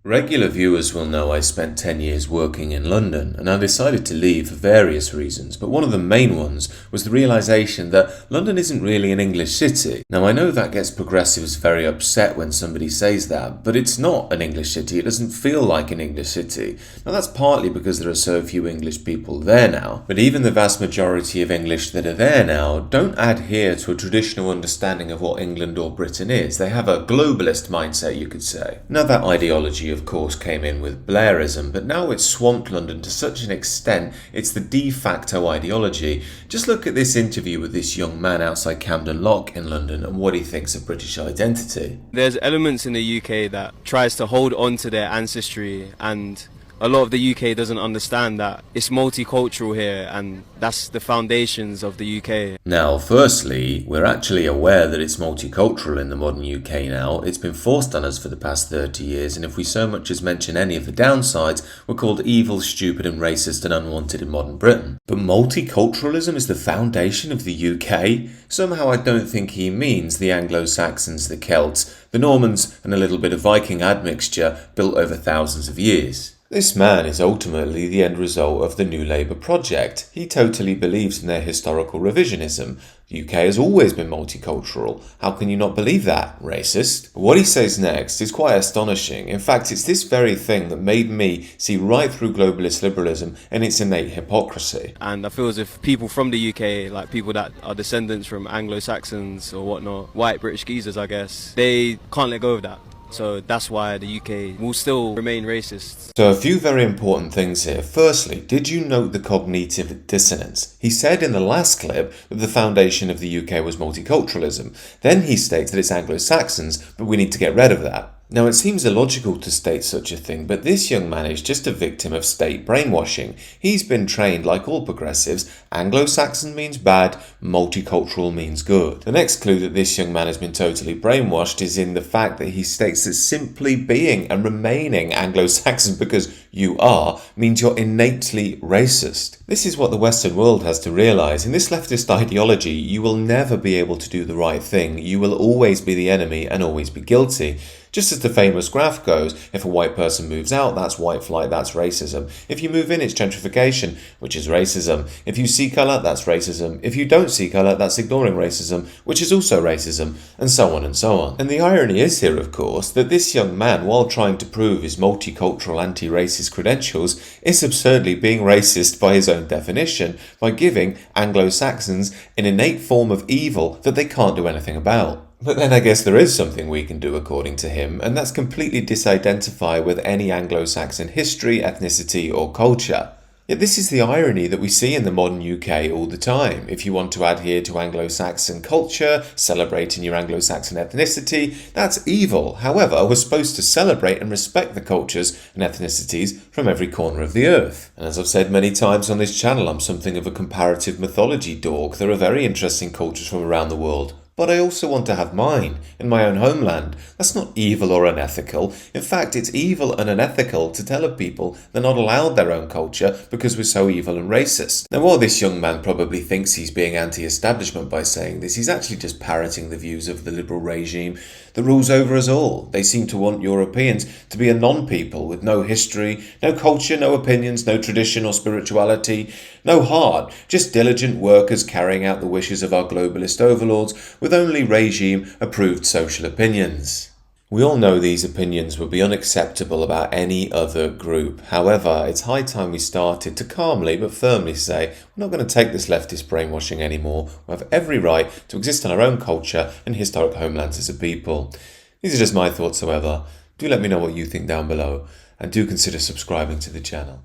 Regular viewers will know I spent 10 years working in London, and I decided to leave for various reasons, but one of the main ones was the realisation that London isn't really an English city. Now, I know that gets progressives very upset when somebody says that, but it's not an English city. It doesn't feel like an English city. Now, that's partly because there are so few English people there now, but even the vast majority of English that are there now don't adhere to a traditional understanding of what England or Britain is. They have a globalist mindset, you could say. Now, that ideology of course came in with Blairism, but now it's swamped London to such an extent it's the de facto ideology. Just look at this interview with this young man outside Camden Lock in London and what he thinks of British identity. There's elements in the UK that tries to hold on to their ancestry, and a lot of the UK doesn't understand that it's multicultural here, and that's the foundations of the UK. Now, firstly, we're actually aware that it's multicultural in the modern UK now. It's been forced on us for the past 30 years, and if we so much as mention any of the downsides, we're called evil, stupid and racist and unwanted in modern Britain. But multiculturalism is the foundation of the UK? Somehow I don't think he means the Anglo-Saxons, the Celts, the Normans and a little bit of Viking admixture built over thousands of years. This man is ultimately the end result of the New Labour project. He totally believes in their historical revisionism. The UK has always been multicultural. How can you not believe that, racist? What he says next is quite astonishing. In fact, it's this very thing that made me see right through globalist liberalism and its innate hypocrisy. And I feel as if people from the UK, like people that are descendants from Anglo-Saxons or whatnot, white British geezers I guess, they can't let go of that. So that's why the UK will still remain racist. So a few very important things here. Firstly, did you note the cognitive dissonance? He said in the last clip that the foundation of the UK was multiculturalism. Then he states that it's Anglo-Saxons, but we need to get rid of that. Now, it seems illogical to state such a thing, but this young man is just a victim of state brainwashing. He's been trained, like all progressives, Anglo-Saxon means bad, multicultural means good. The next clue that this young man has been totally brainwashed is in the fact that he states that simply being and remaining Anglo-Saxon because you are means you're innately racist. This is what the Western world has to realise. In this leftist ideology, you will never be able to do the right thing. You will always be the enemy and always be guilty. Just as the famous graph goes, if a white person moves out, that's white flight, that's racism. If you move in, it's gentrification, which is racism. If you see colour, that's racism. If you don't see colour, that's ignoring racism, which is also racism, and so on and so on. And the irony is here, of course, that this young man, while trying to prove his multicultural anti-racist credentials, is absurdly being racist by his own definition, by giving Anglo-Saxons an innate form of evil that they can't do anything about. But then I guess there is something we can do according to him, and that's completely disidentify with any Anglo-Saxon history, ethnicity or culture. Yet this is the irony that we see in the modern UK all the time. If you want to adhere to Anglo-Saxon culture, celebrating your Anglo-Saxon ethnicity, that's evil. However, we're supposed to celebrate and respect the cultures and ethnicities from every corner of the earth. And as I've said many times on this channel, I'm something of a comparative mythology dork. There are very interesting cultures from around the world. But I also want to have mine, in my own homeland. That's not evil or unethical. In fact, it's evil and unethical to tell a people they're not allowed their own culture because we're so evil and racist. Now, while this young man probably thinks he's being anti-establishment by saying this, he's actually just parroting the views of the liberal regime that rules over us all. They seem to want Europeans to be a non-people with no history, no culture, no opinions, no tradition or spirituality, no heart, just diligent workers carrying out the wishes of our globalist overlords with only regime-approved social opinions. We all know these opinions would be unacceptable about any other group. However, it's high time we started to calmly but firmly say, we're not going to take this leftist brainwashing anymore. We have every right to exist in our own culture and historic homelands as a people. These are just my thoughts, however. Do let me know what you think down below, and do consider subscribing to the channel.